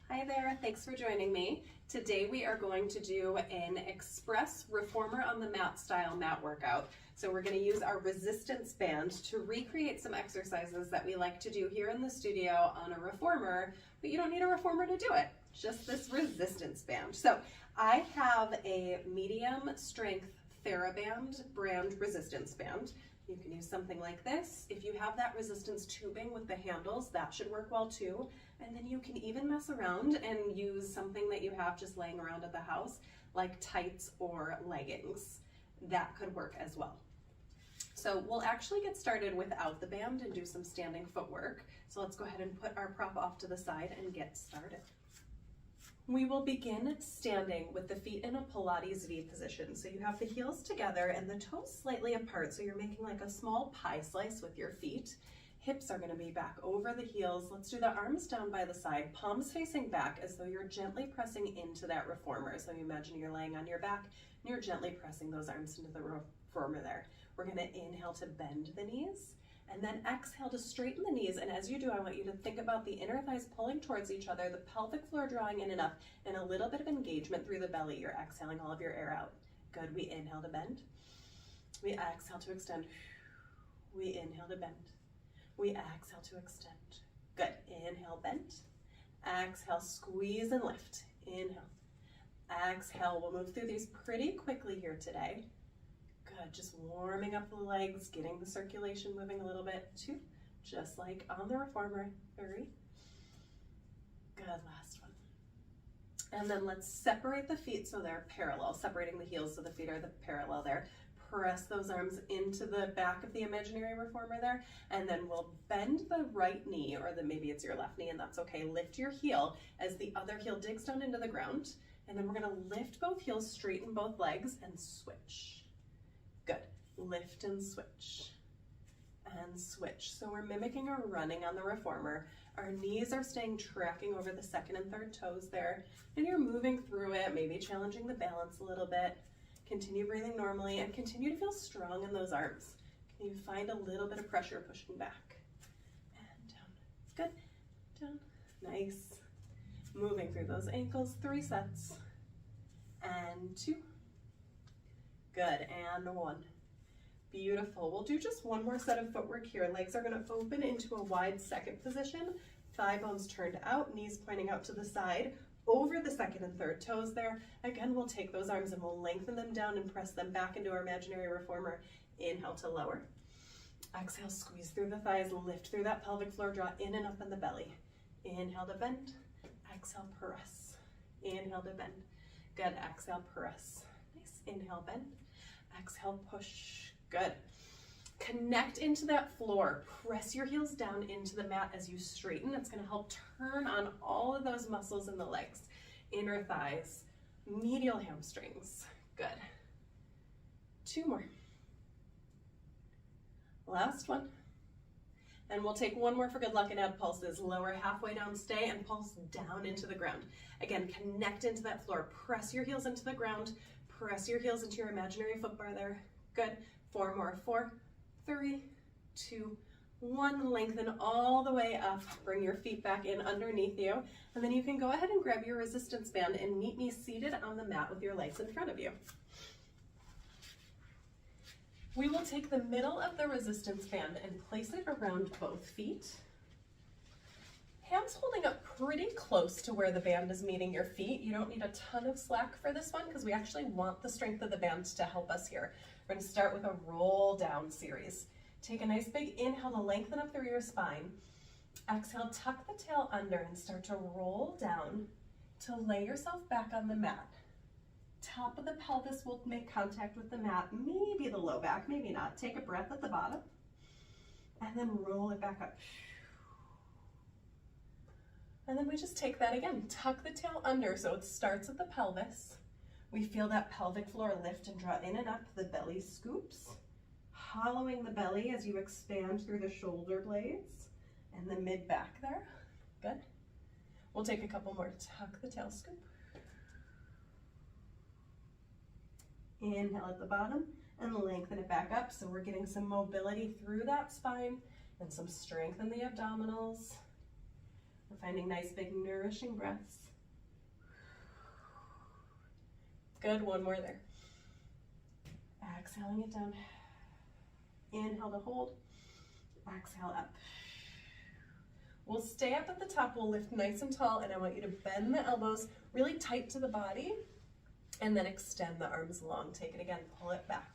Hi there, thanks for joining me. Today we are going to do an express reformer on the mat style mat workout. So we're going to use our resistance band to recreate some exercises that we like to do here in the studio on a reformer, but you don't need a reformer to do it, just this resistance band. So I have a medium strength TheraBand brand resistance band. You can use something like this. If you have that resistance tubing with the handles, that should work well too. And then you can even mess around and use something that you have just laying around at the house, like tights or leggings. That could work as well. So we'll actually get started without the band and do some standing footwork. So let's go ahead and put our prop off to the side and get started. We will begin standing with the feet in a Pilates V position. So you have the heels together and the toes slightly apart. So you're making like a small pie slice with your feet. Hips are going to be back over the heels. Let's do the arms down by the side, palms facing back as though you're gently pressing into that reformer. So you imagine you're laying on your back and you're gently pressing those arms into the reformer there. We're going to inhale to bend the knees. And then exhale to straighten the knees. And as you do, I want you to think about the inner thighs pulling towards each other, the pelvic floor drawing in enough, and a little bit of engagement through the belly. You're exhaling all of your air out. Good. We inhale to bend. We exhale to extend. We inhale to bend. We exhale to extend. Good. Inhale, bend. Exhale, squeeze and lift. Inhale. Exhale. We'll move through these pretty quickly here today. Good, just warming up the legs, getting the circulation moving a little bit. 2, just like on the reformer. 3. Good, last one. And then let's separate the feet so they're parallel, separating the heels so the feet are the parallel there. Press those arms into the back of the imaginary reformer there, and then we'll bend the right knee, or maybe it's your left knee, and that's okay. Lift your heel as the other heel digs down into the ground, and then we're gonna lift both heels, straighten both legs, and switch. Good. Lift and switch. And switch. So we're mimicking our running on the reformer. Our knees are staying tracking over the second and third toes there. And you're moving through it, maybe challenging the balance a little bit. Continue breathing normally and continue to feel strong in those arms. Can you find a little bit of pressure pushing back? And down. Good. Down. Nice. Moving through those ankles. 3 sets. And 2. Good, and 1. Beautiful. We'll do just one more set of footwork here. Legs are going to open into a wide second position. Thigh bones turned out, knees pointing out to the side, over the second and third toes there. Again, we'll take those arms and we'll lengthen them down and press them back into our imaginary reformer. Inhale to lower. Exhale, squeeze through the thighs, lift through that pelvic floor, draw in and up in the belly. Inhale to bend. Exhale, press. Inhale to bend. Good. Exhale, press. Nice. Inhale, bend. Exhale, push. Good. Connect into that floor. Press your heels down into the mat as you straighten. It's going to help turn on all of those muscles in the legs. Inner thighs, medial hamstrings. Good. 2 more. Last one. And we'll take 1 more for good luck and add pulses. Lower halfway down, stay, and pulse down into the ground. Again, connect into that floor. Press your heels into the ground. Press your heels into your imaginary foot bar there. Good. 4 more. 4, 3, 2, 1. Lengthen all the way up. Bring your feet back in underneath you. And then you can go ahead and grab your resistance band and meet me seated on the mat with your legs in front of you. We will take the middle of the resistance band and place it around both feet. Hands holding up pretty close to where the band is meeting your feet. You don't need a ton of slack for this one because we actually want the strength of the band to help us here. We're going to start with a roll down series. Take a nice big inhale to lengthen up through your spine. Exhale, tuck the tail under and start to roll down to lay yourself back on the mat. Top of the pelvis will make contact with the mat, maybe the low back, maybe not. Take a breath at the bottom and then roll it back up. And then we just take that again. Tuck the tail under so it starts at the pelvis. We feel that pelvic floor lift and draw in and up. The belly scoops, hollowing the belly as you expand through the shoulder blades and the mid back there. Good. We'll take a couple more. Tuck the tail, scoop. Inhale at the bottom and lengthen it back up. So we're getting some mobility through that spine and some strength in the abdominals. We're finding nice, big, nourishing breaths. Good, one more there. Exhaling it down. Inhale to hold. Exhale up. We'll stay up at the top. We'll lift nice and tall, and I want you to bend the elbows really tight to the body, and then extend the arms long. Take it again. Pull it back.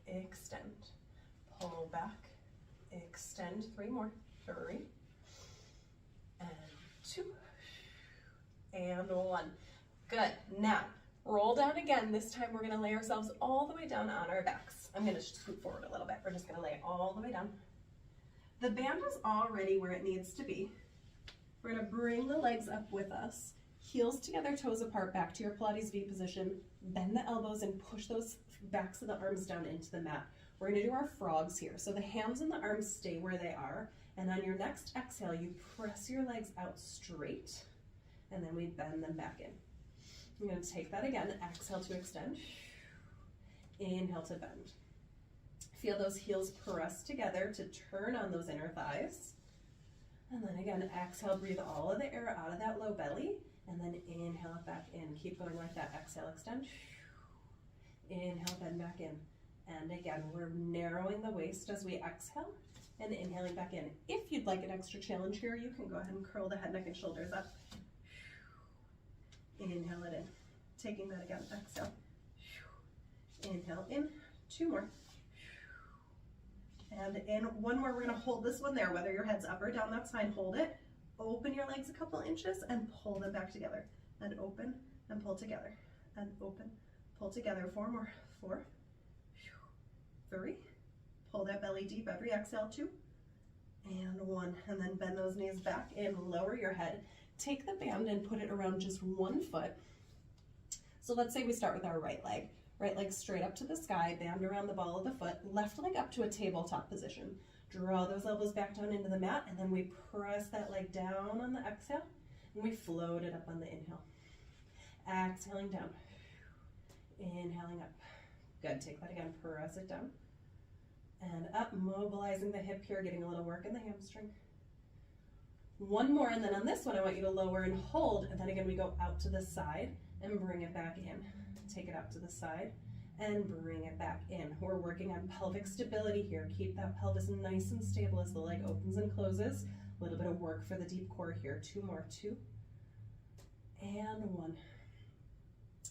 Extend. Pull back. Extend. 3 more. 3. And 2. And 1. Good. Now, roll down again. This time we're going to lay ourselves all the way down on our backs. I'm going to scoot forward a little bit. We're just going to lay it all the way down. The band is already where it needs to be. We're going to bring the legs up with us. Heels together, toes apart, back to your Pilates V position. Bend the elbows and push those backs of the arms down into the mat. We're going to do our frogs here. So the hands and the arms stay where they are. And on your next exhale, you press your legs out straight. And then we bend them back in. I'm going to take that again. Exhale to extend. Inhale to bend. Feel those heels press together to turn on those inner thighs. And then again, exhale, breathe all of the air out of that low belly. And then inhale it back in. Keep going like that. Exhale, extend. Inhale, bend back in. And again, we're narrowing the waist as we exhale and inhaling back in. If you'd like an extra challenge here, you can go ahead and curl the head, neck, and shoulders up. Inhale it in. Taking that again. Exhale. Inhale in. 2 more. And in 1 more, we're going to hold this one there. Whether your head's up or down, that's fine. Hold it. Open your legs a couple inches and pull them back together. And open and pull together. And open, pull together. 4 more. 4. 3. Pull that belly deep every exhale. 2. And 1. And then bend those knees back and lower your head. Take the band and put it around just 1 foot. So let's say we start with our right leg. Right leg straight up to the sky, band around the ball of the foot, left leg up to a tabletop position. Draw those elbows back down into the mat, and then we press that leg down on the exhale, and we float it up on the inhale. Exhaling down, inhaling up. Good, take that again, press it down. And up, mobilizing the hip here, getting a little work in the hamstring. 1 more, and then on this one, I want you to lower and hold, and then again, we go out to the side and bring it back in. Take it out to the side and bring it back in. We're working on pelvic stability here. Keep that pelvis nice and stable as the leg opens and closes. A little bit of work for the deep core here. 2 more. 2 and 1.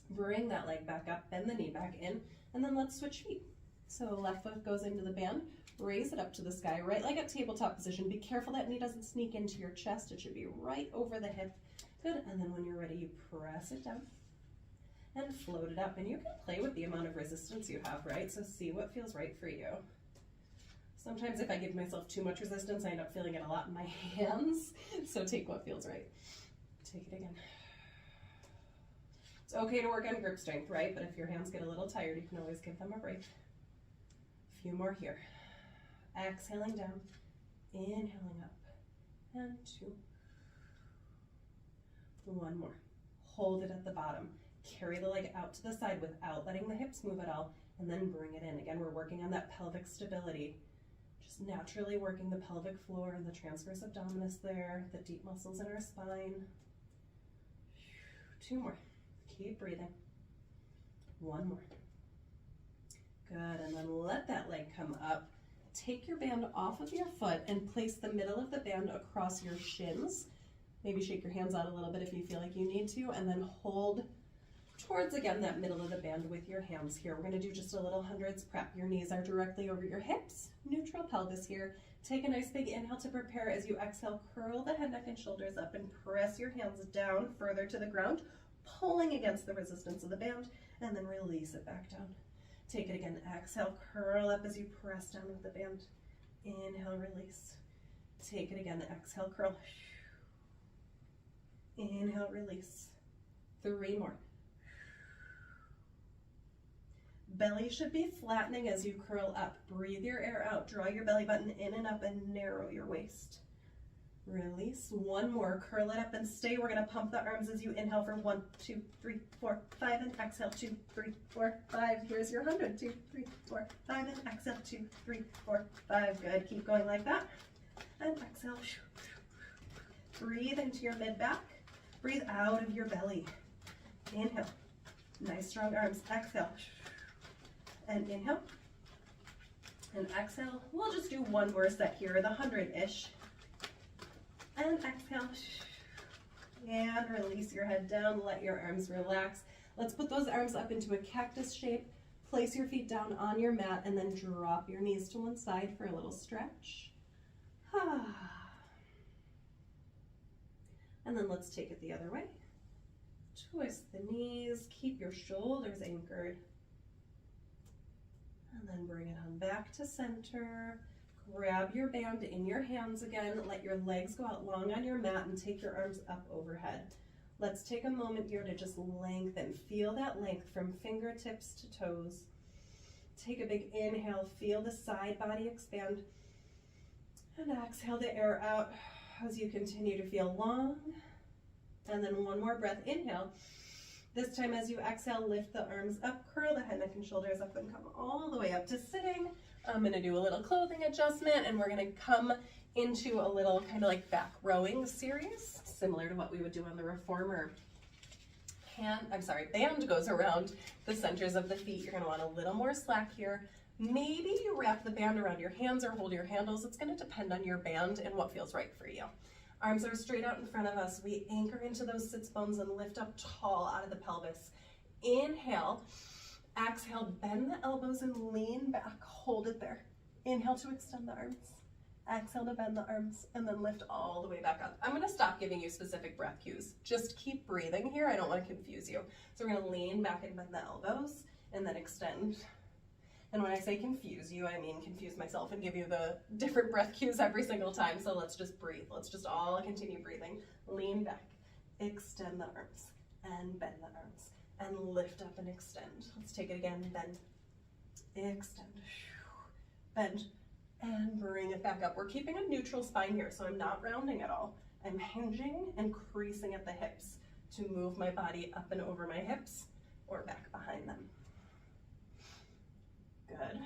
Bring that leg back up, bend the knee back in, and then let's switch feet. So left foot goes into the band, raise it up to the sky, right leg at tabletop position. Be careful that knee doesn't sneak into your chest. It should be right over the hip. Good, and then when you're ready, you press it down and float it up. And you can play with the amount of resistance you have, right? So see what feels right for you. Sometimes if I give myself too much resistance, I end up feeling it a lot in my hands. So take what feels right. Take it again. It's okay to work on grip strength, right? But if your hands get a little tired, you can always give them a break. A few more here. Exhaling down, inhaling up, and 2. 1 more. Hold it at the bottom. Carry the leg out to the side without letting the hips move at all, and then bring it in. Again, we're working on that pelvic stability. Just naturally working the pelvic floor, the transverse abdominis there, the deep muscles in our spine. 2 more. Keep breathing. 1 more. Good, and then let that leg come up. Take your band off of your foot and place the middle of the band across your shins. Maybe shake your hands out a little bit if you feel like you need to, and then hold towards, again, that middle of the band with your hands here. We're going to do just a little hundreds prep. Your knees are directly over your hips, neutral pelvis here. Take a nice big inhale to prepare. As you exhale, curl the head, neck, and shoulders up and press your hands down further to the ground, pulling against the resistance of the band, and then release it back down. Take it again. Exhale, curl up as you press down with the band. Inhale, release. Take it again. Exhale, curl. Inhale, release. 3 more. Belly should be flattening as you curl up. Breathe your air out. Draw your belly button in and up and narrow your waist. Release. 1 more. Curl it up and stay. We're going to pump the arms as you inhale for 1, 2, 3, 4, 5, and exhale 2, 3, 4, 5. Here's your 100. 2, 3, 4, 5, and exhale 2, 3, 4, 5. Good. Keep going like that. And exhale. Breathe into your mid-back. Breathe out of your belly. Inhale. Nice strong arms. Exhale. And inhale. And exhale. We'll just do one more set here, the 100-ish. And exhale. And release your head down. Let your arms relax. Let's put those arms up into a cactus shape. Place your feet down on your mat and then drop your knees to one side for a little stretch. And then let's take it the other way. Twist the knees, keep your shoulders anchored. And then bring it on back to center. Grab your band in your hands again. Let your legs go out long on your mat and take your arms up overhead. Let's take a moment here to just lengthen. Feel that length from fingertips to toes. Take a big inhale. Feel the side body expand. And exhale the air out as you continue to feel long. And then one more breath. Inhale. This time as you exhale, lift the arms up, curl the head, neck, and shoulders up, and come all the way up to sitting. I'm going to do a little clothing adjustment, and we're going to come into a little kind of like back rowing series, similar to what we would do on the reformer. Band goes around the centers of the feet. You're going to want a little more slack here. Maybe you wrap the band around your hands or hold your handles. It's going to depend on your band and what feels right for you. Arms are straight out in front of us. We anchor into those sits bones and lift up tall out of the pelvis. Inhale. Exhale, bend the elbows and lean back. Hold it there. Inhale to extend the arms. Exhale to bend the arms and then lift all the way back up. I'm going to stop giving you specific breath cues. Just keep breathing here. I don't want to confuse you. So we're going to lean back and bend the elbows and then extend. And when I say confuse you, I mean confuse myself and give you the different breath cues every single time. So let's just breathe. Let's just all continue breathing. Lean back, extend the arms, and bend the arms, and lift up and extend. Let's take it again. Bend, extend, bend, and bring it back up. We're keeping a neutral spine here, so I'm not rounding at all. I'm hinging and creasing at the hips to move my body up and over my hips or back behind them. Good.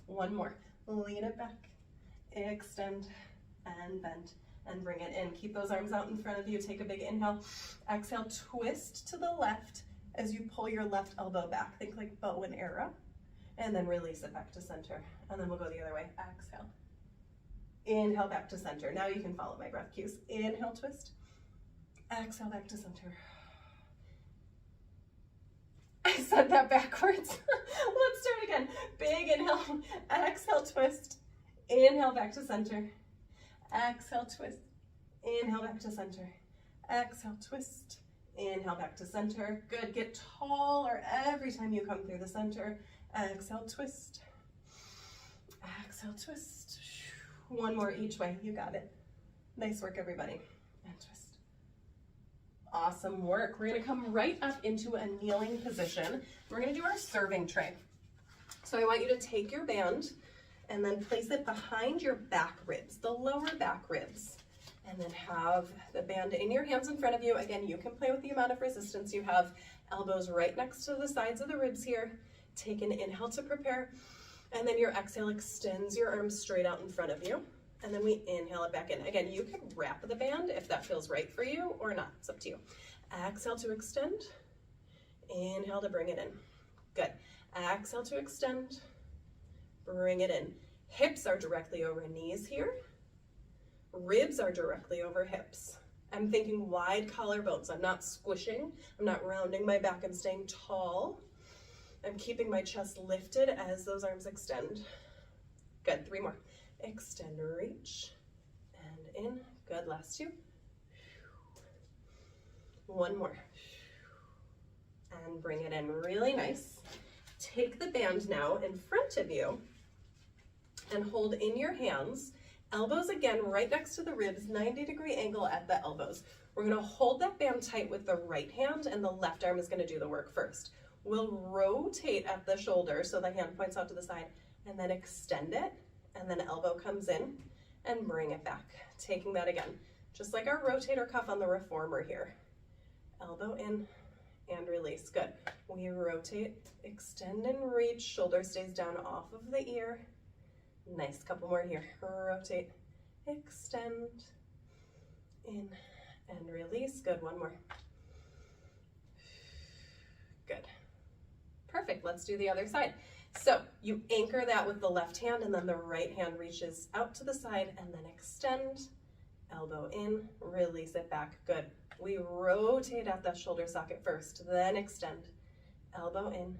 One more. Lean it back, extend, and bend, and bring it in. Keep those arms out in front of you. Take a big inhale. Exhale, twist to the left as you pull your left elbow back. Think like bow and arrow. And then release it back to center. And then we'll go the other way. Exhale. Inhale back to center. Now you can follow my breath cues. Inhale, twist. Exhale, back to center. I said that backwards. Let's start again. Big inhale. Exhale, twist. Inhale, back to center. Exhale, twist. Inhale, back to center. Exhale, twist. Inhale, back to center. Good. Get taller every time you come through the center. Exhale, twist. Exhale, twist. One more each way. You got it. Nice work, everybody. And twist. Awesome work. We're going to come right up into a kneeling position. We're going to do our serving tray. So I want you to take your band and then place it behind your back ribs, the lower back ribs, and then have the band in your hands in front of you. Again, you can play with the amount of resistance you have. Elbows right next to the sides of the ribs here. Take an inhale to prepare, and then your exhale extends your arms straight out in front of you. And then we inhale it back in. Again, you can wrap the band if that feels right for you or not. It's up to you. Exhale to extend. Inhale to bring it in. Good. Exhale to extend. Bring it in. Hips are directly over knees here. Ribs are directly over hips. I'm thinking wide collarbones. I'm not squishing. I'm not rounding my back. I'm staying tall. I'm keeping my chest lifted as those arms extend. Good. 3 more. Extend, reach, and in. Good, last 2. 1 more. And bring it in, really nice. Take the band now in front of you and hold in your hands, elbows again right next to the ribs, 90-degree angle at the elbows. We're gonna hold that band tight with the right hand and the left arm is gonna do the work first. We'll rotate at the shoulder so the hand points out to the side and then extend it. And then elbow comes in and bring it back. Taking that again, just like our rotator cuff on the reformer here. Elbow in and release. Good. We rotate, extend and reach. Shoulder stays down off of the ear. Nice. Couple more here. Rotate, extend, in, and release. Good, one more. Good. Perfect, let's do the other side. So you anchor that with the left hand, and then the right hand reaches out to the side, and then extend, elbow in, release it back. Good. We rotate at that shoulder socket first, then extend, elbow in,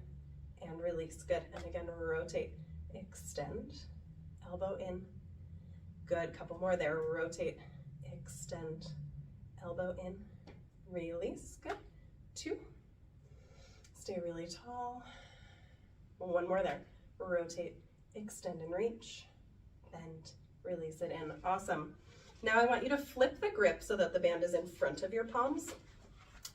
and release. Good. And again, rotate, extend, elbow in. Good. Couple more there. Rotate, extend, elbow in, release. Good. 2. Stay really tall. One more there. Rotate, extend and reach, bend, release it in. Awesome. Now I want you to flip the grip so that the band is in front of your palms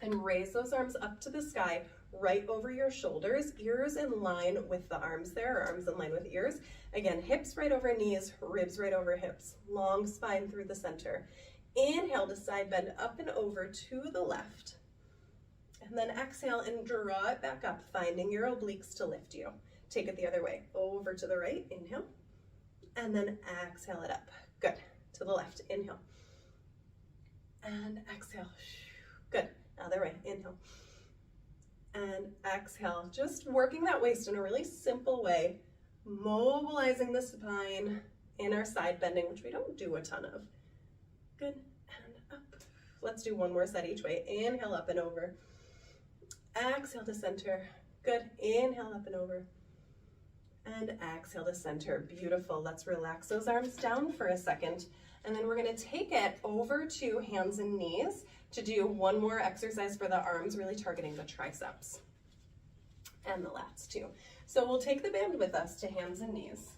and raise those arms up to the sky, right over your shoulders, ears in line with the arms there, or arms in line with ears. Again, hips right over knees, ribs right over hips, long spine through the center. Inhale to side bend up and over to the left. And then exhale and draw it back up, finding your obliques to lift you. Take it the other way, over to the right, inhale, and then exhale it up. Good, to the left, inhale, and exhale. Good, other way, inhale, and exhale. Just working that waist in a really simple way, mobilizing the spine in our side bending, which we don't do a ton of. Good, and up. Let's do one more set each way. Inhale up and over. Exhale to center. Good. Inhale up and over. And exhale to center. Beautiful. Let's relax those arms down for a second. And then we're going to take it over to hands and knees to do one more exercise for the arms, really targeting the triceps and the lats too. So we'll take the band with us to hands and knees.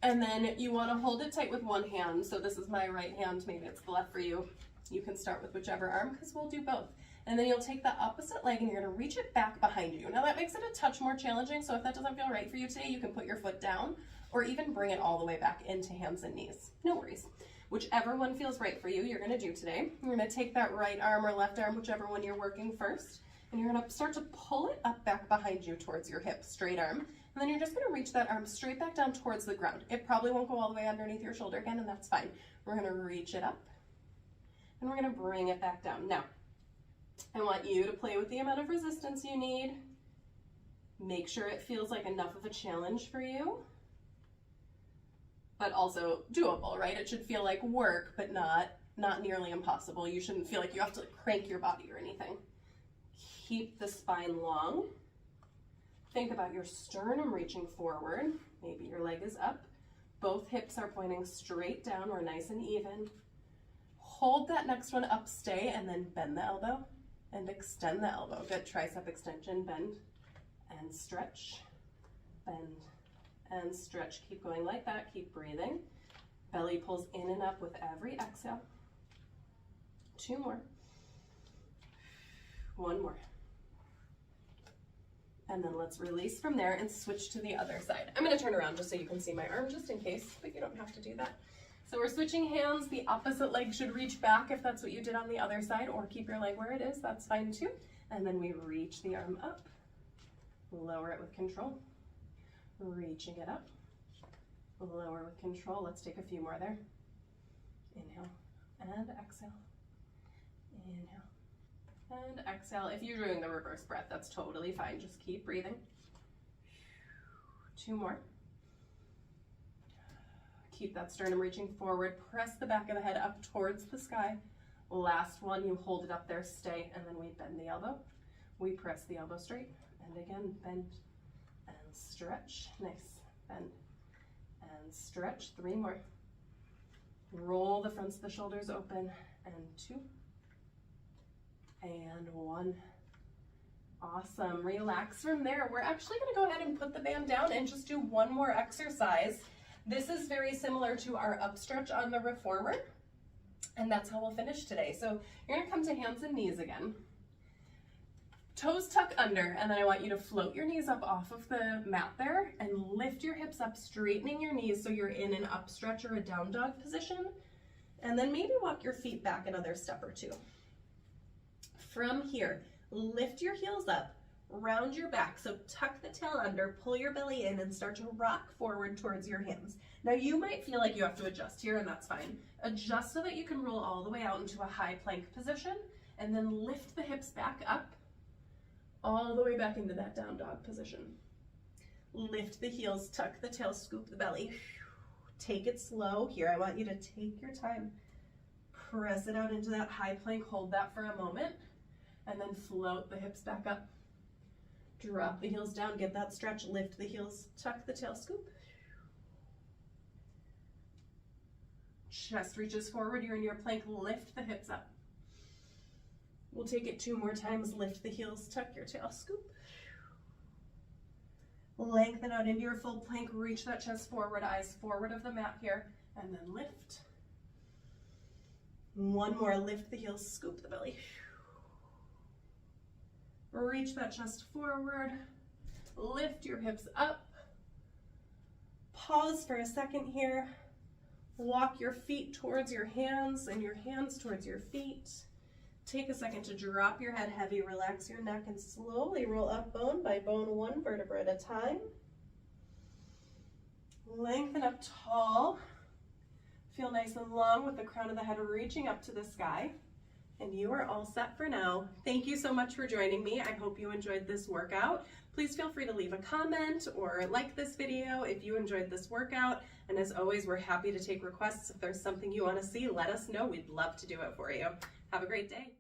And then you want to hold it tight with one hand. So this is my right hand. Maybe it's the left for you. You can start with whichever arm because we'll do both. And then you'll take the opposite leg and you're going to reach it back behind you. Now that makes it a touch more challenging, so if that doesn't feel right for you today, you can put your foot down or even bring it all the way back into hands and knees. No worries. Whichever one feels right for you, you're going to do today. You're going to take that right arm or left arm, whichever one you're working first, and you're going to start to pull it up back behind you towards your hip, straight arm. And then you're just going to reach that arm straight back down towards the ground. It probably won't go all the way underneath your shoulder again, and that's fine. We're going to reach it up, and we're going to bring it back down. Now, I want you to play with the amount of resistance you need. Make sure it feels like enough of a challenge for you, but also doable, right? It should feel like work, but not nearly impossible. You shouldn't feel like you have to crank your body or anything. Keep the spine long. Think about your sternum reaching forward. Maybe your leg is up. Both hips are pointing straight down. We're nice and even. Hold that next one up, stay, and then bend the elbow and extend the elbow. Good tricep extension, bend and stretch, bend and stretch. Keep going like that, keep breathing. Belly pulls in and up with every exhale. 2 more. 1 more. And then let's release from there and switch to the other side. I'm going to turn around just so you can see my arm just in case, but you don't have to do that. So we're switching hands. The opposite leg should reach back if that's what you did on the other side, or keep your leg where it is. That's fine too. And then we reach the arm up, lower it with control, reaching it up, lower with control. Let's take a few more there. Inhale and exhale. Inhale and exhale. If you're doing the reverse breath, that's totally fine. Just keep breathing. 2 more. Keep that sternum reaching forward. Press the back of the head up towards the sky. Last one, you hold it up there, stay, and then we bend the elbow. We press the elbow straight, and again, bend and stretch. Nice. Bend and stretch. 3 more. Roll the fronts of the shoulders open, and 2, and 1. Awesome. Relax from there. We're actually going to go ahead and put the band down and just do one more exercise. This is very similar to our upstretch on the reformer, and that's how we'll finish today. So you're going to come to hands and knees again. Toes tuck under, and then I want you to float your knees up off of the mat there and lift your hips up, straightening your knees so you're in an upstretch or a down dog position. And then maybe walk your feet back another step or 2. From here, lift your heels up, round your back. So tuck the tail under, pull your belly in, and start to rock forward towards your hands. Now you might feel like you have to adjust here, and that's fine. Adjust so that you can roll all the way out into a high plank position, and then lift the hips back up, all the way back into that down dog position. Lift the heels, tuck the tail, scoop the belly. Take it slow. Here, I want you to take your time. Press it out into that high plank, hold that for a moment, and then float the hips back up. Drop the heels down, get that stretch, lift the heels, tuck the tail, scoop. Chest reaches forward, you're in your plank, lift the hips up. We'll take it 2 more times, lift the heels, tuck your tail, scoop. Lengthen out into your full plank, reach that chest forward, eyes forward of the mat here, and then lift. 1 more, lift the heels, scoop the belly. Reach that chest forward, lift your hips up. Pause for a second here. Walk your feet towards your hands and your hands towards your feet. Take a second to drop your head heavy, relax your neck, and slowly roll up bone by bone, 1 vertebra at a time. Lengthen up tall. Feel nice and long with the crown of the head reaching up to the sky. And you are all set for now. Thank you so much for joining me. I hope you enjoyed this workout. Please feel free to leave a comment or like this video if you enjoyed this workout. And as always, we're happy to take requests. If there's something you want to see, let us know. We'd love to do it for you. Have a great day.